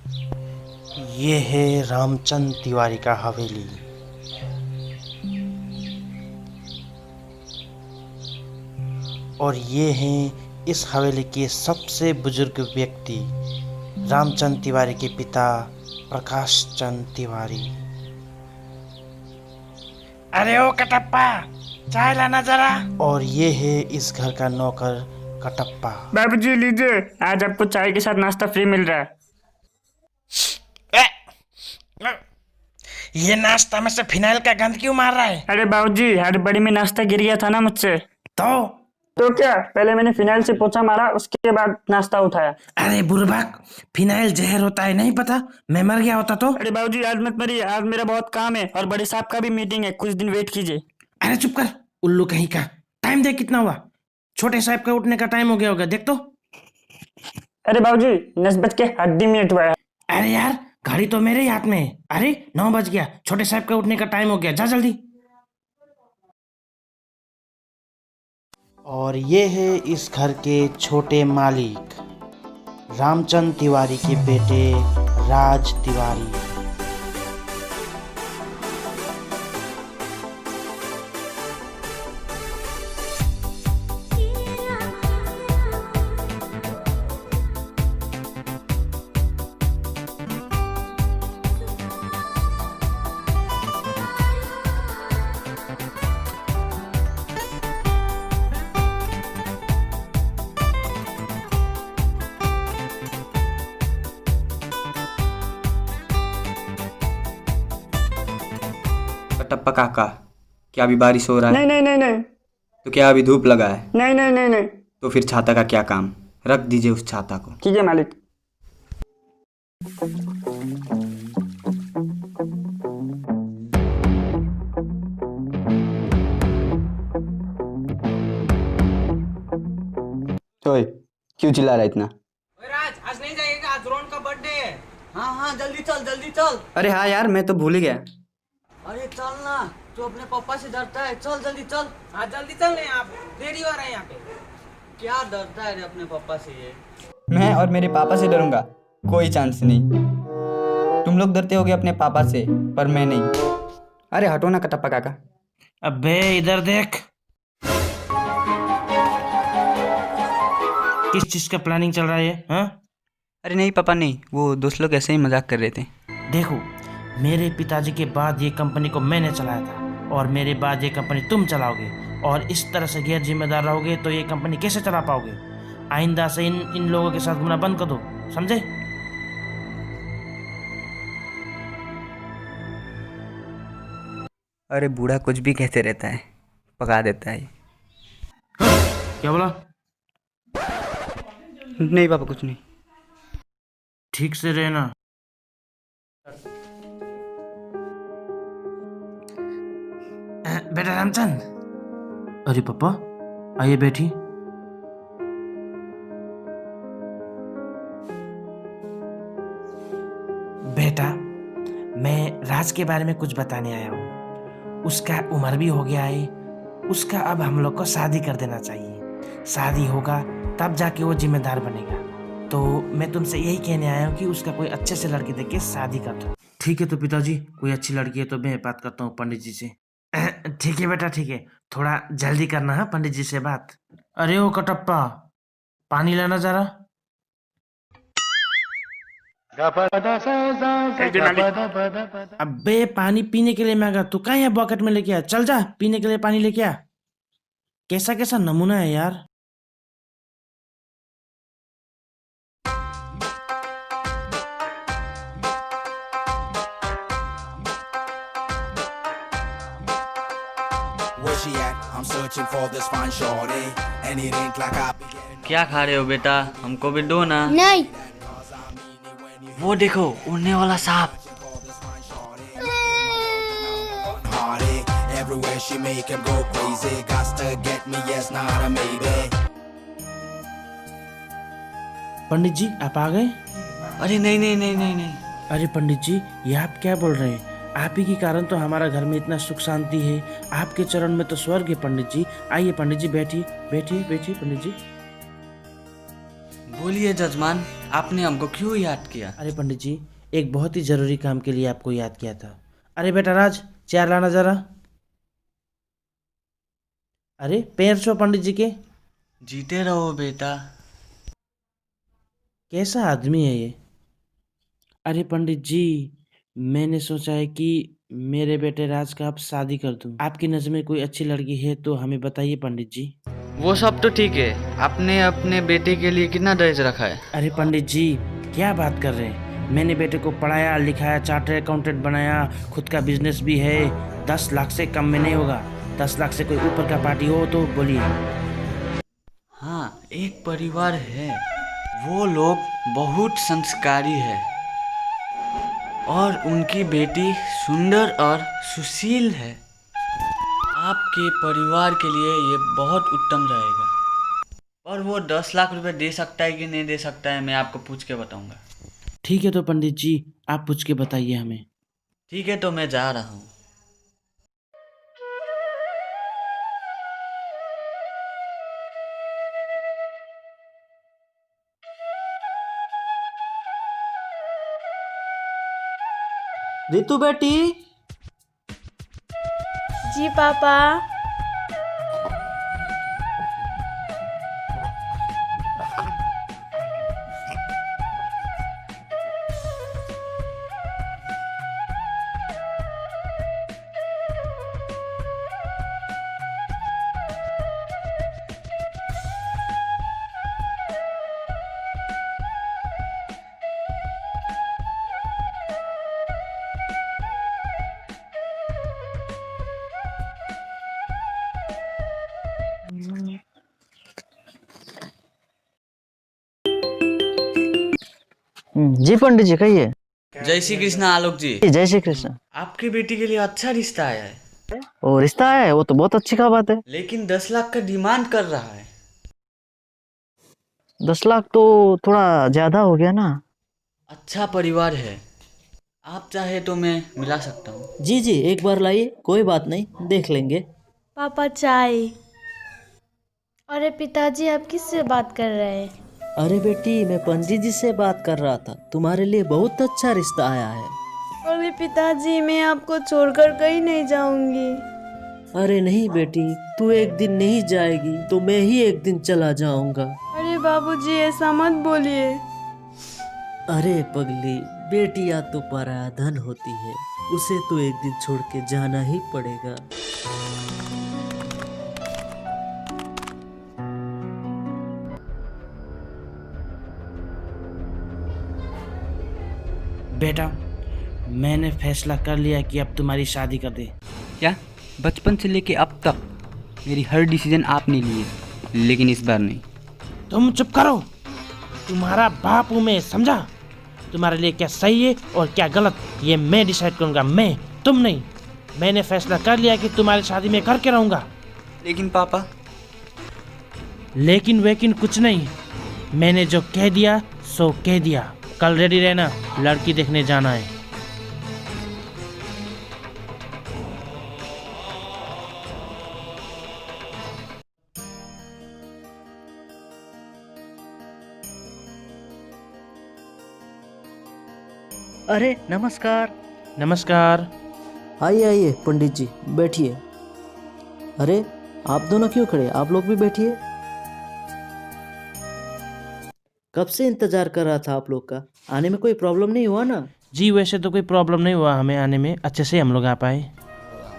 ये है रामचंद तिवारी का हवेली। और ये हैं इस हवेली के सबसे बुजुर्ग व्यक्ति, रामचंद तिवारी के पिता प्रकाश चंद तिवारी। अरे ओ कटप्पा, चाय लाना जरा। और ये है इस घर का नौकर कटप्पा। बाबूजी लीजिए, आज आपको चाय के साथ नाश्ता फ्री मिल रहा है। ये नाश्ता में से फिनाइल का गंध क्यों मार रहा है? अरे बाबूजी, हड़बड़ी में नाश्ता गिर गया था ना मुझसे। तो क्या, पहले मैंने फिनाइल से पोछा मारा, उसके बाद नाश्ता उठाया। अरे बुर्बक, फिनाइल जहर होता है, नहीं पता? मैं मर गया होता तो? अरे बाबूजी आज मत मरिए, आज मेरा बहुत काम है और बड़े साहब का भी मीटिंग है, कुछ दिन वेट कीजिए। अरे चुप कर, उल्लू कहीं का। टाइम देख कितना हुआ। छोटे साहब का उठने का टाइम हो गया होगा, देख तो। अरे बाबूजी 9:08 हुआ है। अरे यार, घड़ी तो मेरे ही हाथ में है। अरे 9 बज गया, छोटे साहब का उठने का टाइम हो गया, जा जल्दी। और ये है इस घर के छोटे मालिक, रामचंद तिवारी के बेटे राज तिवारी। कटप्पा काका, क्या अभी बारिश हो रहा है? नहीं नहीं नहीं नहीं तो क्या अभी धूप लगा है? नहीं नहीं नहीं नहीं। तो फिर छाता का क्या काम? रख दीजिए उस छाता को। ठीक है मालिक। ओए, क्यों चिल्ला रहा है इतना? ओए राज, आज नहीं जाएगा, आज रोहन का बर्थडे है। हाँ जल्दी चल जल्दी चल। अरे हाँ यार, मैं तो भूल ही गया। अरे चल ना, तू अपने पापा से डरता है, चल जल्दी चल। हाँ जल्दी चल, नहीं आप देरी हो रहा है यहाँ पे। क्या डरता है रे अपने पापा से ये? मैं और मेरे पापा से डरूंगा? कोई चांस नहीं। तुम लोग डरते होगे अपने पापा से, पर मैं नहीं। अरे हटो ना कटप्पा काका। अबे इधर देख, किस चीज का प्लानिंग चल रहा है? हाँ? अरे नहीं पापा नहीं, वो दोस्त लोग ऐसे ही मजाक कर रहे थे। देखो, मेरे पिताजी के बाद ये कंपनी को मैंने चलाया था, और मेरे बाद ये कंपनी तुम चलाओगे, और इस तरह से गैर जिम्मेदार रहोगे तो ये कंपनी कैसे चला पाओगे? आइंदा से इन लोगों के साथ घूमना बंद कर दो, समझे? अरे बूढ़ा कुछ भी कहते रहता है, पका देता है। क्या बोला? नहीं पापा, कुछ नहीं। ठीक से रहना। बेटा रामचंद। अरे पापा, आइए बैठी। बेटा, मैं राज के बारे में कुछ बताने आया हूँ। उसका उम्र भी हो गया है, उसका अब हम लोग को शादी कर देना चाहिए। शादी होगा तब जाके वो जिम्मेदार बनेगा। तो मैं तुमसे यही कहने आया हूँ कि उसका कोई अच्छे से लड़की देख के शादी कर दो। ठीक है तो पिताजी, कोई अच्छी लड़की है तो मैं बात करता हूँ पंडित जी से। ठीक है बेटा, ठीक है, थोड़ा जल्दी करना है पंडित जी से बात। अरे ओ कटप्पा, पानी लाना जरा। अबे पानी पीने के लिए मांगा, तू कहाँ है? बकेट में लेके आ, चल जा पीने के लिए पानी लेके आ। कैसा कैसा नमूना है यार। क्या खा रहे हो बेटा? हमको भी दो ना। नहीं। वो देखो, उड़ने वाला सांप। पंडित जी आप आ गए? अरे नहीं नहीं नहीं नहीं नहीं। अरे पंडित जी, ये आप क्या बोल रहे हैं? आप ही के कारण तो हमारा घर में इतना सुख शांति है। आपके चरण में तो स्वर्ग है पंडित जी। आइए पंडित जी, बैठिए बैठिए बैठिए पंडित जी। बोलिए जजमान, आपने हमको क्यों याद किया? अरे पंडित जी, एक बहुत ही जरूरी काम के लिए आपको याद किया था। अरे बेटा राज, चेयर लाना जरा। अरे पैर छो पंडित जी के। जीते रहो बेटा। कैसा आदमी है ये? अरे पंडित जी, मैंने सोचा है कि मेरे बेटे राज का आप शादी कर दूं। आपकी नज़र में कोई अच्छी लड़की है तो हमें बताइए पंडित जी। वो सब तो ठीक है, आपने अपने बेटे के लिए कितना दहेज रखा है? अरे पंडित जी, क्या बात कर रहे हैं? मैंने बेटे को पढ़ाया लिखाया, चार्टर्ड अकाउंटेंट बनाया, खुद का बिजनेस भी है। 10 लाख से कम में नहीं होगा। 10 लाख से कोई ऊपर का पार्टी हो तो बोलिए। हाँ, एक परिवार है, वो लोग बहुत संस्कारी है और उनकी बेटी सुंदर और सुशील है। आपके परिवार के लिए ये बहुत उत्तम रहेगा। और वो 10 लाख रुपए दे सकता है कि नहीं दे सकता है, मैं आपको पूछ के बताऊंगा। ठीक है तो पंडित जी, आप पूछ के बताइए हमें। ठीक है, तो मैं जा रहा हूँ। रितु बेटी। जी पापा। जी पंडित जी कहिए। जय श्री कृष्ण आलोक जी। जय श्री कृष्ण। आपकी बेटी के लिए अच्छा रिश्ता आया है, ओ रिश्ता है, वो तो बहुत अच्छी का बात है। लेकिन 10 लाख का डिमांड कर रहा है। 10 लाख तो थोड़ा ज्यादा हो गया ना। अच्छा परिवार है, आप चाहे तो मैं मिला सकता हूँ। जी जी, एक बार लाइए, कोई बात नहीं, देख लेंगे। पापा चाय। अरे पिताजी, आप किससे बात कर रहे हैं? अरे बेटी, मैं पंडित जी से बात कर रहा था, तुम्हारे लिए बहुत अच्छा रिश्ता आया है। अरे पिताजी, मैं आपको छोड़कर कहीं नहीं जाऊंगी। अरे नहीं बेटी, तू एक दिन नहीं जाएगी तो मैं ही एक दिन चला जाऊंगा। अरे बाबूजी, ऐसा मत बोलिए। अरे पगली, बेटियां तो पराया धन होती है, उसे तो एक दिन छोड़ के जाना ही पड़ेगा। बेटा, मैंने फैसला कर लिया कि अब तुम्हारी शादी कर दे। क्या? बचपन से लेके अब तक मेरी हर डिसीजन आपने ली है, लेकिन इस बार नहीं। तुम चुप करो, तुम्हारा बाप हूँ मैं, समझा? तुम्हारे लिए क्या सही है और क्या गलत ये मैं डिसाइड करूँगा, मैं, तुम नहीं। मैंने फैसला कर लिया कि तुम्हारी शादी में करके रहूँगा। लेकिन पापा। लेकिन वेकिन कुछ नहीं, मैंने जो कह दिया सो कह दिया। कल रेडी रहना, लड़की देखने जाना है। अरे नमस्कार। नमस्कार। आइए आइए पंडित जी, बैठिए। अरे आप दोनों क्यों खड़े, आप लोग भी बैठिए। कब से इंतजार कर रहा था आप लोग का, आने में कोई प्रॉब्लम नहीं हुआ ना? जी वैसे तो कोई प्रॉब्लम नहीं हुआ हमें आने में, अच्छे से हम लोग आ पाए।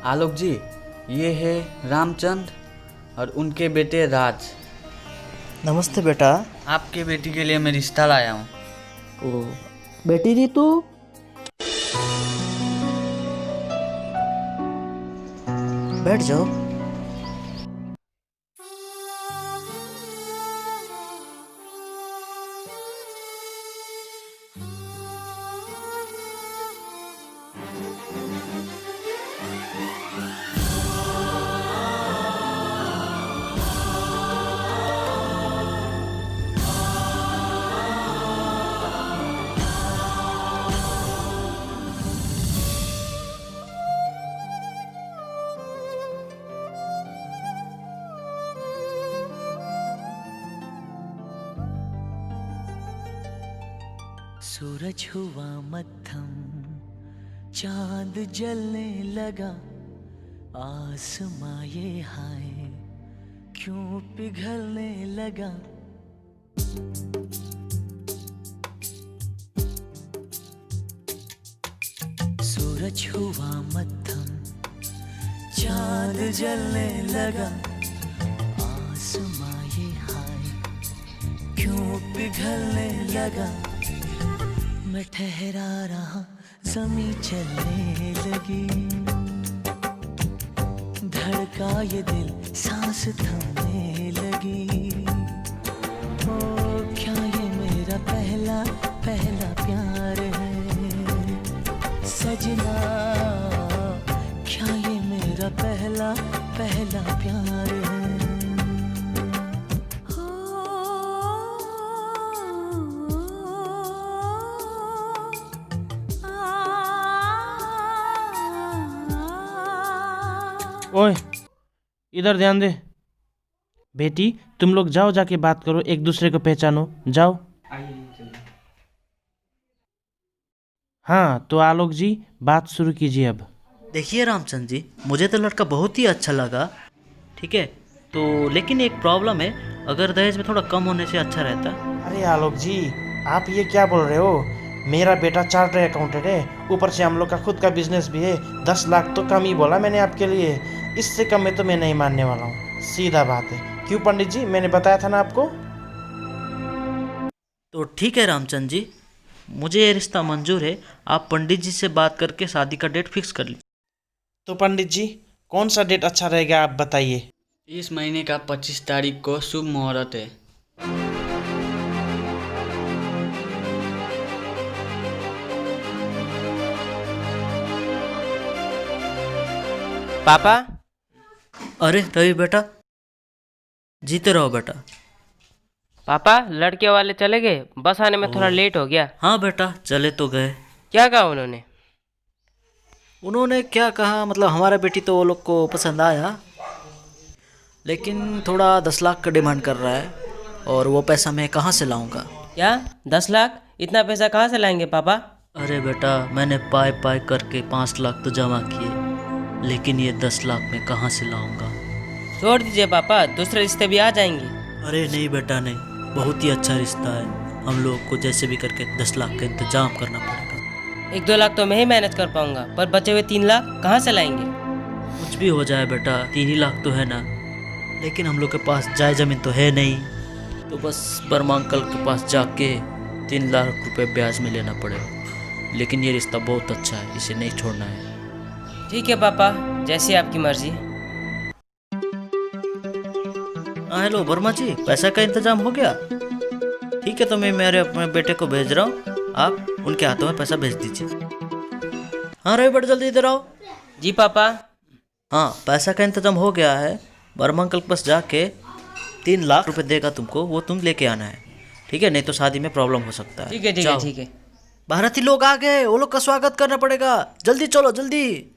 आलोक जी, ये है रामचंद्र और उनके बेटे राज। नमस्ते बेटा। आपके बेटी के लिए मैं रिश्ता लाया हूँ। ओ बेटी रितु, बैठ जाओ। सूरज हुआ मद्धम, चांद जलने लगा, आसमां ये हाय क्यों पिघलने लगा। सूरज हुआ मद्धम, चांद जलने लगा, आसमां ये हाय क्यों पिघलने लगा। मैं ठहरा रहा, ज़मीं चलने लगी, धड़का ये दिल, सांस थमने लगी। ओ क्या ये मेरा पहला पहला प्यार है सजना, क्या ये मेरा पहला पहला प्यार है। ओए, इधर ध्यान दे। बेटी, तुम लोग जाओ, जाके बात करो, एक दूसरे को पहचानो, जाओ। हाँ, तो आलोक जी बात शुरू कीजिए अब। देखिए रामचंद्र जी, मुझे तो लड़का बहुत ही अच्छा लगा, ठीक है, तो लेकिन एक प्रॉब्लम है, अगर दहेज में थोड़ा कम होने से अच्छा रहता। अरे आलोक जी, आप ये क्या बोल रहे हो? मेरा बेटा चार्टर्ड अकाउंटेंट है, ऊपर से हम लोग का खुद का बिजनेस भी है। 10 लाख तो कम ही बोला मैंने आपके लिए, इससे कम में तो मैं नहीं मानने वाला हूँ, सीधा बात है। क्यों पंडित जी, मैंने बताया था ना आपको। तो ठीक है रामचंद्र जी, मुझे ये रिश्ता मंजूर है, आप पंडित जी से बात करके शादी का डेट फिक्स कर लीजिए। तो पंडित जी, कौन सा डेट अच्छा रहेगा आप बताइए। इस महीने का 25 तारीख को शुभ मुहूर्त है। पापा। अरे रवि बेटा, जीते रहो बेटा। पापा, लड़के वाले चले गए, बस आने में थोड़ा लेट हो गया। हाँ बेटा, चले तो गए। क्या कहा उन्होंने? उन्होंने क्या कहा, मतलब हमारा बेटी तो वो लोग को पसंद आया, लेकिन थोड़ा 10 लाख का डिमांड कर रहा है, और वो पैसा मैं कहाँ से लाऊंगा। क्या 10 लाख? इतना पैसा कहाँ से लाएंगे पापा? अरे बेटा, मैंने पाई पाई करके 5 लाख तो जमा किए, लेकिन ये 10 लाख मैं कहाँ से लाऊंगा। छोड़ दीजिए पापा, दूसरे रिश्ते भी आ जाएंगे। अरे नहीं बेटा नहीं, बहुत ही अच्छा रिश्ता है, हम लोग को जैसे भी करके 10 लाख का इंतजाम करना पड़ेगा। 1-2 लाख तो मैं ही मैनेज कर पाऊंगा, पर बचे हुए 3 लाख कहाँ से लाएंगे? कुछ भी हो जाए बेटा, 3 ही लाख तो है ना, लेकिन हम लोग के पास जाय जमीन तो है नहीं, तो बस वर्मा अंकल के पास जाके 3 लाख रुपए ब्याज में लेना पड़ेगा। लेकिन ये रिश्ता बहुत अच्छा है, इसे नहीं छोड़ना है। ठीक है पापा, जैसी आपकी मर्जी। हाँ हेलो वर्मा जी, पैसा का इंतजाम हो गया? ठीक है, तो मैं मेरे अपने बेटे को भेज रहा हूँ, आप उनके हाथों में पैसा भेज दीजिए। हाँ रवि बेटा, जल्दी इधर आओ। जी पापा। हाँ, पैसा का इंतजाम हो गया है, वर्मा अंकल के पास जाके 3 लाख रुपए देगा तुमको, वो तुम लेके आना है, ठीक है, नहीं तो शादी में प्रॉब्लम हो सकता है। ठीक है ठीक है ठीक है। भारतीय लोग आ गए, वो लोग का स्वागत करना पड़ेगा, जल्दी चलो जल्दी।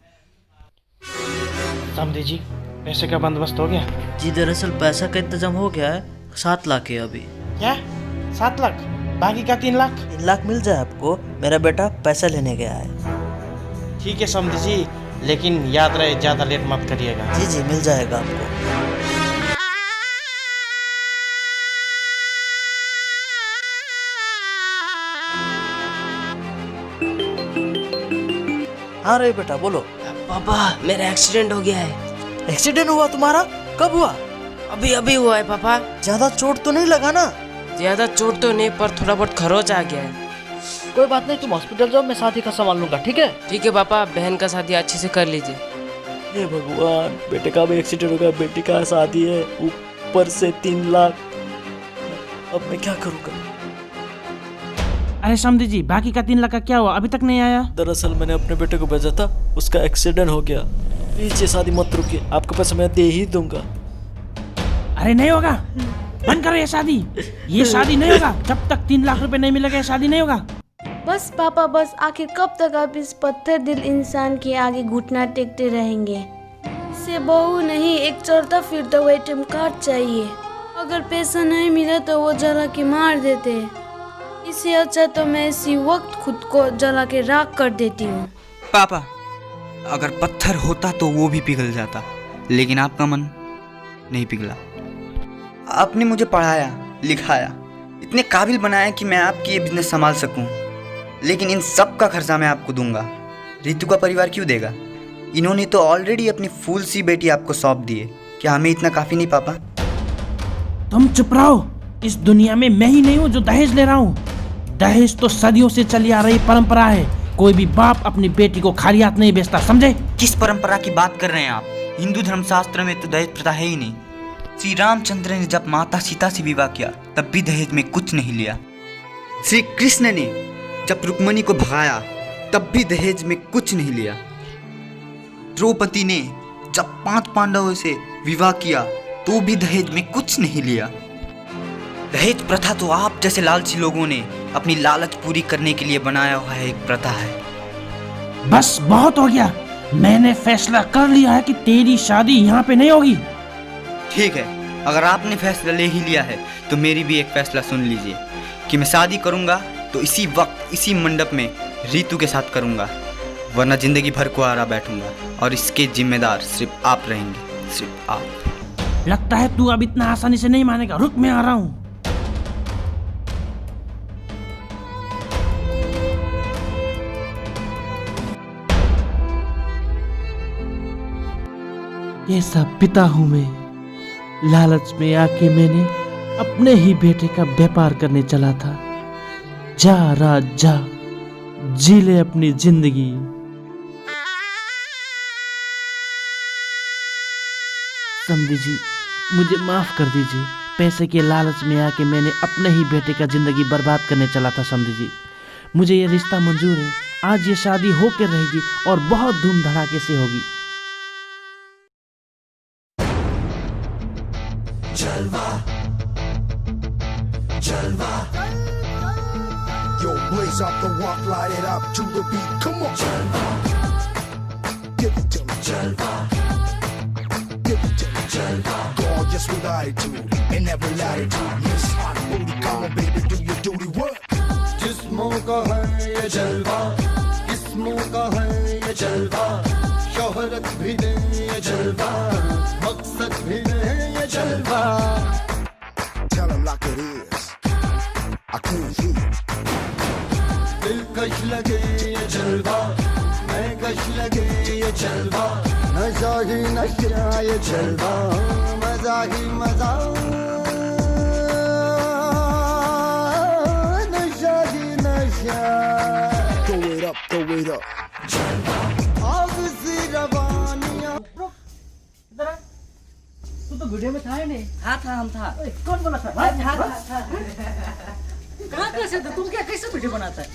समझे जी, पैसे का बंदोबस्त हो गया? जी दरअसल पैसा का इंतजाम हो गया है, 7 लाख है अभी। क्या 7 लाख? बाकी का 3 लाख? 3 लाख मिल जाए आपको, मेरा बेटा पैसा लेने गया है। ठीक है समझे जी, लेकिन याद रहे ज़्यादा लेट मत करिएगा। जी जी, मिल जाएगा आपको। हाँ रवि बेटा बोलो। पापा, मेरा एक्सीडेंट हो गया है। एक्सीडेंट हुआ तुम्हारा? कब हुआ? अभी अभी हुआ है पापा। ज्यादा चोट तो नहीं लगा ना? ज्यादा चोट तो नहीं, पर थोड़ा बहुत खरोच आ गया है। कोई बात नहीं, तुम हॉस्पिटल जाओ, मैं शादी का संभाल लूंगा, ठीक है? ठीक है पापा, बहन का शादी अच्छे से कर लीजिए। हे भगवान, बेटे का भी एक्सीडेंट हो गया, बेटी का शादी है, ऊपर से 3 लाख। अब मैं क्या करूँगा? अरे समझे जी, बाकी का 3 लाख का क्या हुआ, अभी तक नहीं आया? दरअसल मैंने अपने बेटे को भेजा था, उसका एक्सीडेंट हो गया। प्लीज ये शादी मत रुकिए, आपको पैसा मैं दे ही दूंगा। अरे नहीं होगा, बंद करो ये शादी, ये शादी नहीं होगा जब तक 3 लाख रुपए नहीं मिलेगा, ये शादी नहीं होगा। बस पापा बस, आखिर कब तक आप इस पत्थर दिल इंसान के आगे घुटना टेकते रहेंगे? इसे बहू नहीं, एक चलता फिरता ATM कार्ड चाहिए। अगर पैसा नहीं मिला तो वो जला के मार देते। इससे अच्छा तो मैं इसी वक्त खुद को जला के राख कर देती हूँ। पापा, अगर पत्थर होता तो वो भी पिघल जाता, लेकिन आपका मन नहीं पिघला। आपने मुझे पढ़ाया, लिखाया, इतने काबिल बनाया कि मैं आपकी ये बिजनेस संभाल सकूं। लेकिन इन सब का खर्चा मैं आपको दूंगा, रितु का परिवार क्यों देगा? इन्होंने तो ऑलरेडी अपनी फूल सी बेटी आपको सौंप दी है। क्या हमें इतना काफ़ी नहीं पापा? तुम चुप रहो। इस दुनिया में मैं ही नहीं हूँ जो दहेज ले रहा हूँ। दहेज तो सदियों से चली आ रही परंपरा है। कोई भी बाप अपनी बेटी को खाली हाथ नहीं बेचता, समझे? किस परंपरा की बात कर रहे हैं आप? हिंदू धर्मशास्त्र में तो दहेज प्रथा है ही नहीं। श्री रामचंद्र ने जब माता सीता से विवाह किया तब भी दहेज में कुछ नहीं लिया। श्री कृष्ण ने जब रुक्मणी को भगाया तब भी दहेज में कुछ नहीं लिया। द्रौपदी ने जब 5 पांडवों से विवाह किया तो भी दहेज में कुछ नहीं लिया। दहेज प्रथा तो आप जैसे लालची लोगों ने अपनी लालच पूरी करने के लिए बनाया हुआ है एक प्रथा है। बस बहुत हो गया। मैंने फैसला कर लिया है कि तेरी शादी यहाँ पे नहीं होगी। ठीक है, अगर आपने फैसला ले ही लिया है तो मेरी भी एक फैसला सुन लीजिए कि मैं शादी करूँगा तो इसी वक्त इसी मंडप में रितु के साथ करूँगा, वरना जिंदगी भर कुआरा बैठूंगा और इसके जिम्मेदार सिर्फ आप रहेंगे, सिर्फ आप। लगता है तू अब इतना आसानी से नहीं मानेगा। रुक, मैं आ रहा हूँ। कैसा पिता हूँ मैं। लालच में आके मैंने अपने ही बेटे का व्यापार करने चला था। जा राज जा, जी ले अपनी जिंदगी। समझी जी, मुझे माफ कर दीजिए। पैसे के लालच में आके मैंने अपने ही बेटे का जिंदगी बर्बाद करने चला था। समझी जी, मुझे ये रिश्ता मंजूर है। आज ये शादी होकर रहेगी और बहुत धूम धड़ाके से होगी। Yo, blaze up the walk, light it up to the beat. Come on, Jalva. Give it to me, Jalva. Give it to me, Jalva. Gorgeous with attitude and every latitude. Miss Hot Booty, come on, baby, do your duty work. जिस्मों का है ये जलवा, किस्मों का है ये जलवा, शोहरत भी दे ये जलवा, मकसद भी दे ये जलवा। Tell him like it is. I can't hear. दिलकश लगे ये जलवा, मैं कश लगे ये जलवा, नशा ही नशा ये जलवा, मजा ही मजा, नशा ही नशा। Throw it up, throw it up. आग सी रवानियां। तू तो वीडियो में था ही नहीं। हम था। कौन बोला था? कहाँ कैसे तुम क्या कैसे वीडियो बनाता है?